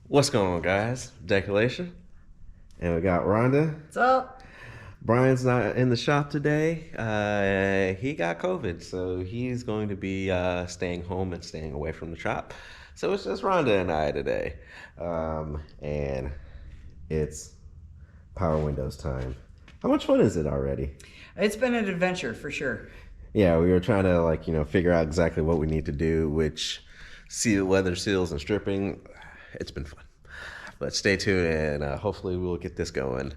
What's going on, guys? Decelation. And we got Rhonda. What's up? Brian's not in the shop today. He got COVID, so he's going to be staying home and staying away from the shop. So it's just Rhonda and I today. And it's Power Windows time. How much fun is it already? It's been an adventure for sure. Yeah, we were trying to figure out exactly what we need to do, which weather seals and stripping. It's been fun. But stay tuned and hopefully we'll get this going.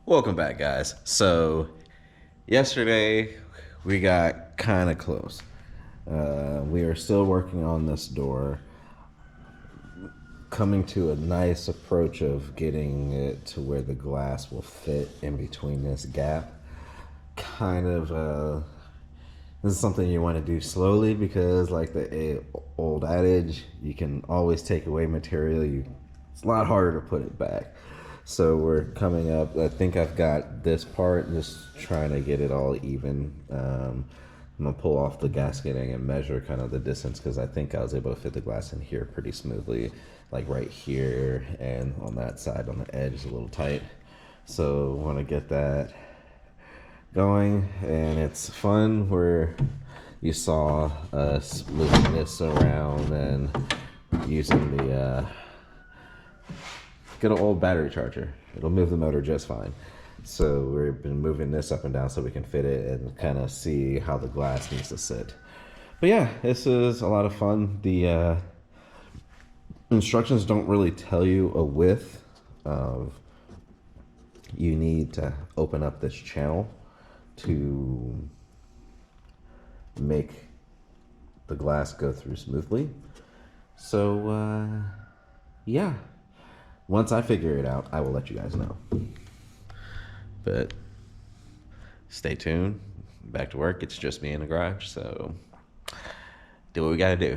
Welcome back, guys. So, yesterday we got kind of close. We are still working on this door, coming to a nice approach of getting it to where the glass will fit in between this gap. This is something you want to do slowly because, like the old adage, you can always take away material. It's a lot harder to put it back. So we're coming up. I think I've got this part, just trying to get it all even. I'm gonna pull off the gasketing and measure kind of the distance because I think I was able to fit the glass in here pretty smoothly, like right here and on that side on the edge is a little tight. So want to get that going, and it's fun where you saw us moving this around and using the good old battery charger. It'll move the motor just fine. So we've been moving this up and down so we can fit it and kind of see how the glass needs to sit. But yeah, this is a lot of fun. The instructions don't really tell you a width of you need to open up this channel to make the glass go through smoothly. So yeah, once I figure it out, I will let you guys know. But stay tuned. Back to work. It's just me in the garage, so do what we gotta do.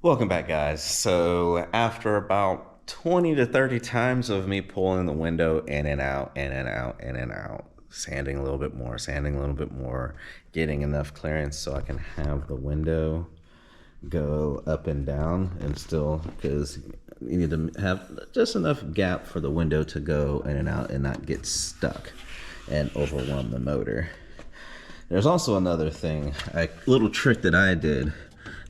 Welcome back, guys. So after about 20 to 30 times of me pulling the window in and out, in and out, in and out, sanding a little bit more, sanding a little bit more, getting enough clearance so I can have the window go up and down, and still, because you need to have just enough gap for the window to go in and out and not get stuck and overwhelm the motor. There's also another thing, a little trick that I did.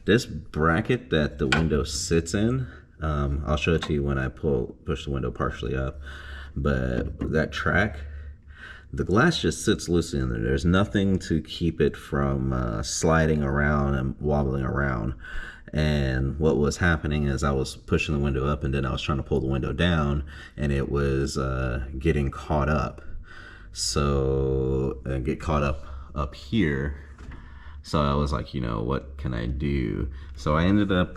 This bracket that the window sits in, I'll show it to you when I push the window partially up, but that track, the glass just sits loosely in there. There's nothing to keep it from sliding around and wobbling around. And what was happening is I was pushing the window up and then I was trying to pull the window down and it was getting caught up. So get caught up here. So I was like, you know, what can I do? So I ended up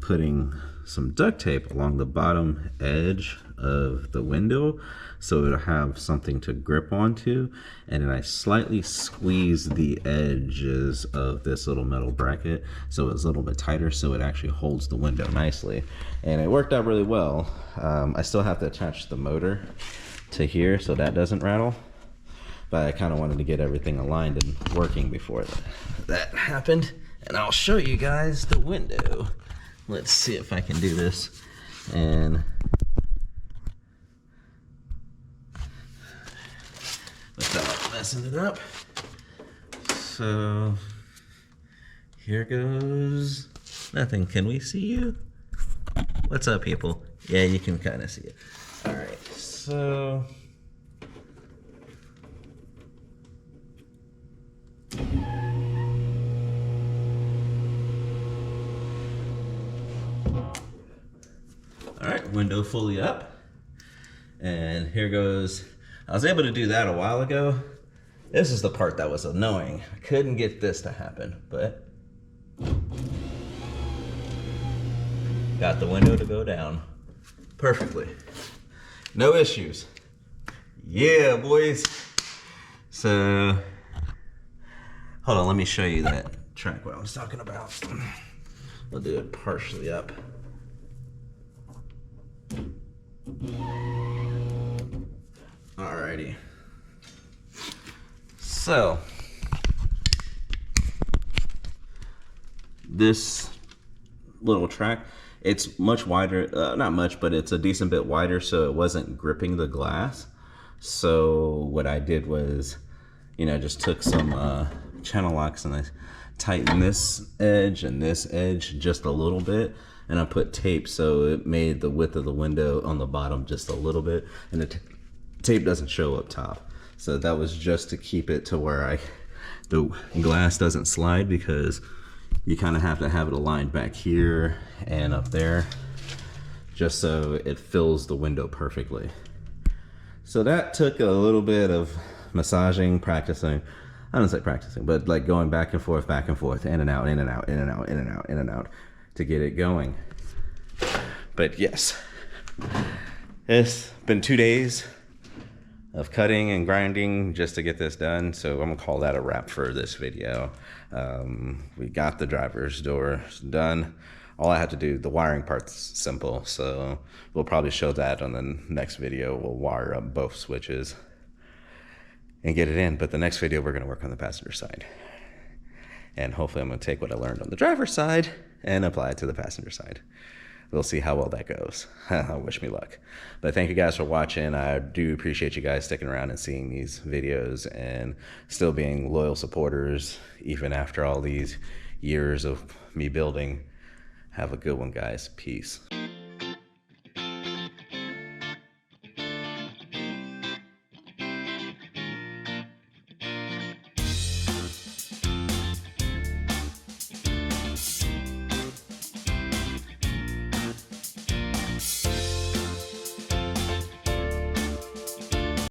putting some duct tape along the bottom edge of the window so it'll have something to grip onto. And then I slightly squeezed the edges of this little metal bracket so it's a little bit tighter so it actually holds the window nicely. And it worked out really well. I still have to attach the motor to here so that doesn't rattle. But I kind of wanted to get everything aligned and working before that happened. And I'll show you guys the window. Let's see if I can do this. And without messing it up. So Here goes nothing. Can we see you? What's up, people? Yeah, you can kind of see it. All right, so all right, window fully up. And here goes, I was able to do that a while ago. This is the part that was annoying. I couldn't get this to happen, but got the window to go down perfectly. No issues. Yeah, boys. So, hold on, let me show you that track what I was talking about. We'll do it partially up. Alrighty. So, this little track, it's much wider, not much, but it's a decent bit wider, so it wasn't gripping the glass. So what I did was, you know, just took some channel locks and I tightened this edge and this edge just a little bit, and I put tape so it made the width of the window on the bottom just a little bit, and the tape doesn't show up top. So that was just to keep it to where the glass doesn't slide, because you kind of have to have it aligned back here and up there just so it fills the window perfectly. So that took a little bit of massaging, practicing. I don't say practicing, but like going back and forth, in and out, in and out, in and out, in and out, in and out to get it going. But yes, it's been 2 days of cutting and grinding just to get this done. So I'm gonna call that a wrap for this video. We got the driver's door done. All I had to do, the wiring part's simple, so we'll probably show that on the next video. We'll wire up both switches and get it in. But the next video, we're gonna work on the passenger side. And hopefully I'm gonna take what I learned on the driver's side and apply it to the passenger side. We'll see how well that goes. Wish me luck. But thank you guys for watching. I do appreciate you guys sticking around and seeing these videos and still being loyal supporters, even after all these years of me building. Have a good one, guys. Peace.